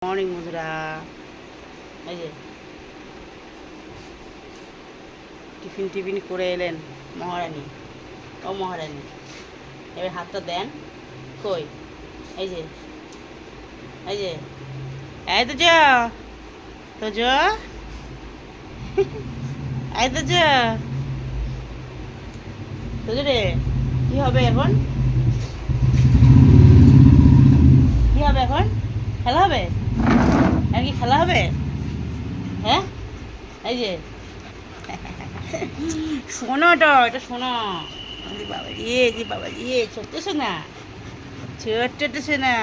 Morning বন্ধুরা, এই যে টিফিন করে এলেন মহারানী। ও মহারানী, এবার হাতটা দেন। কই? এই যে এই যে এই তো যা তো যা এই তো যা তো রে। কি হবে এখন? কি হবে এখন? খেলা হবে? আর কি খেলা হবে? হ্যাঁ, এই যে শোনোটা, এটা শোনো। বাবা রে, যে বাবা রে, ছোট্ট শোনা, ছোট্ট শোনা।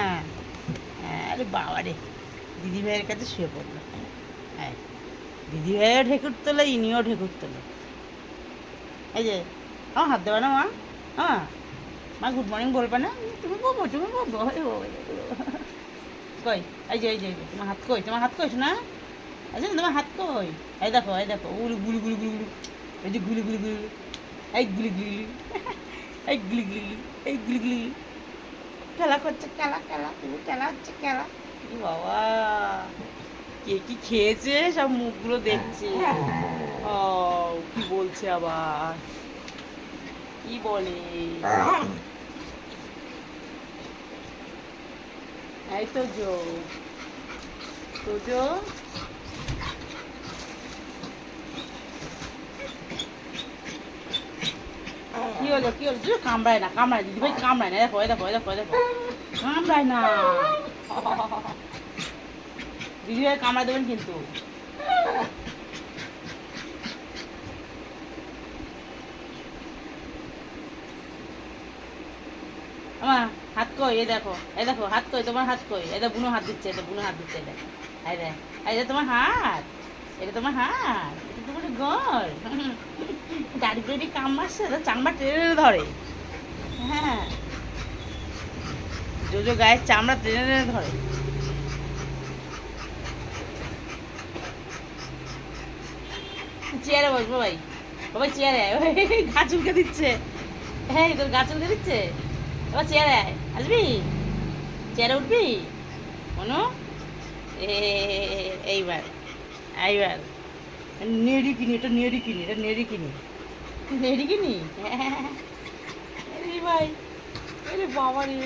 আরে বাবা রে, দিদি ভাইয়ের কাছে শুয়ে পড়লো। হ্যাঁ, দিদি ভাইও ঢেকুর তোলো, ইনিও ঢেকুর তোলো। এই যে আমার হাত দেবে না মা। হ্যাঁ মা, গুড মর্নিং বলবে না? তুমি বলবো, তুমি বলবো। কই? এই যে তোমার হাত কই? তোমার হাত কই শোনা? আচ্ছা, তোমার হাত কই? এই দেখো, এই দেখো, উড়ি গুলি গুলি গুলি গুলি। এই যে গুলি গুলি গুলি গুলি। এই গুলি গুলি গুলি। এই গুলি গুলি গুলি। এই গুলি গুলি গুলি। খেলা করছে, খেলা খেলা, তুমি খেলা হচ্ছে খেলা। ই বাবা, কে কি খেয়েছে সব মুখগুলো দেখছে। ও, কি বলছে আবার? কি বলে? এই তো জো, তো জো। কি হলো, কি হলো? কামড়ায় না, কামড়ায় দিদি ভাই, কামড়ায় না। দেখো, এই দেখো, এই দেখো, এই দেখো, কামড়ায় না। দিদি ভাই কামড়ায় দেবেন কিন্তু। আমার হাত কই? এই দেখো, এই দেখো, হাত কই? তোমার হাত কই? এটা বুনো হাত দিচ্ছে, এটা বুনো হাত দিচ্ছে। এটা এই দেখ, এটা তোমার হাত, এটা তোমার হাত, এটা তোমার ঘর। দাড়ি করে কাম মারছে, চামড়া টেনে ধরে। হ্যাঁ, জোজো গায়ের চামড়া টেনে ধরে। চেয়ারে বসবো ভাই, বাবাই চেয়ারে আয়। গা চুলকে দিচ্ছে। হ্যাঁ, তোর গা চুলকে দিচ্ছে। এবার চেয়ারে আয়, আসবি? চেয়ারে উঠবি অনু? এইবার, এইবার নেড়ি কিনি, এটা নেড়ি কিনি, এটা নেড়ি কিনি, নেড়ি কিনি। ভাই, আরে বাবা রে।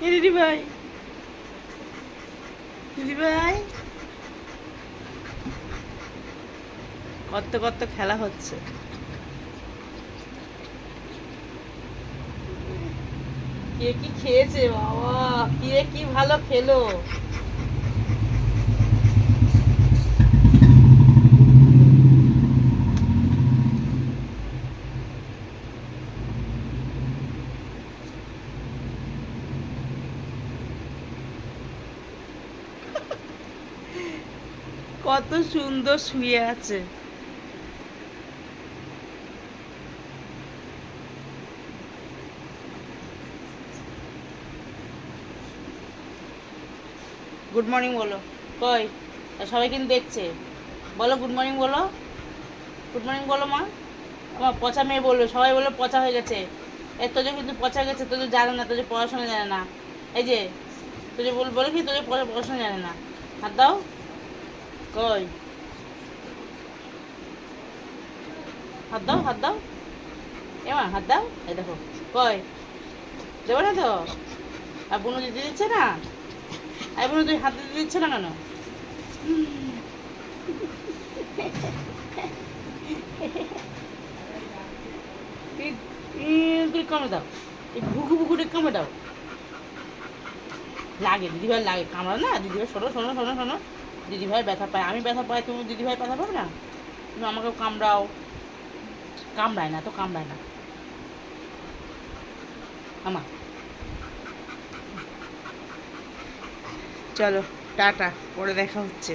দিদি ভাই, দিদি ভাই, কত কত খেলা হচ্ছে। কে কি খেয়েছে বাবা, কে কি ভালো খেলো। কত সুন্দর শুয়ে আছে। গুড মর্নিং বলো। কই? সবাই কিন্তু দেখছে। বলো গুড মর্নিং বলো, গুড মর্নিং বলো মা। আমার পচা মেয়ে বললো, সবাই বললো পচা হয়ে গেছে। এর তোদের কিন্তু পচা গেছে, তোদের জানে না, তোদের পড়াশোনা জানে না। এই যে তোদের বলে কি, তোদের পড়াশোনা জানে না। হাত দাও। কই? হাত দাও, হাত দাও। এমা হাত দাও। এই দেখো, কই? দেবো না তো? আর বুনু দিতে দিচ্ছে না? আর বুনু তুই হাত দিতে দিচ্ছে না কেন? কমে দাও, এই ভুকু ভুকুটে কমে দাও। লাগে দিদিভাই, লাগে কামড়া না। দিদিভাই শোনো শোনো শোনো শোনো, দিদিভাই ব্যথা পায়, আমি ব্যথা পাই, তুমি দিদিভাই ব্যথা পাবে না? তুমি আমাকেও কামড়াও। কামড়ায় না তো, কামড়ায় না আমা। চলো টাটা, পরে দেখা হচ্ছে।